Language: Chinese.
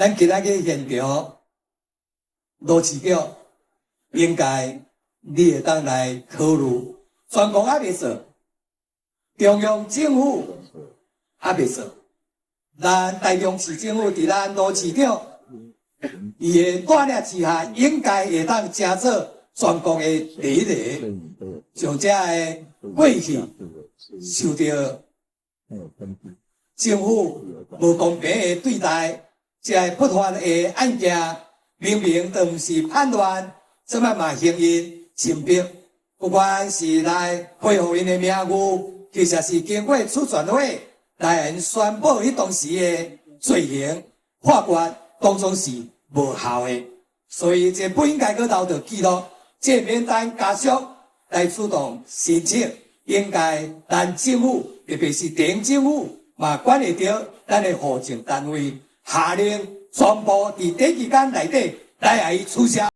咱今仔日现场，罗市长应该你会当来考虑，全国还袂做，中央政府还袂做，咱台中市政府伫咱罗市长伊的带领之下，应该会当加做全国的第一个，将这个过去受到政府无公平的对待，这不法的案件，明明都毋是叛乱，怎么嘛行因侵逼？不管是来配合因的名誉，其实是经过处转会来宣布迄当时的罪行，法官当中是无效的，所以这不应该搁留着记录，这免咱家属来主动申请，应该咱政府，特别是地方政府。嘛，管会着咱的户政单位下令全部伫短期间内底来予伊取消。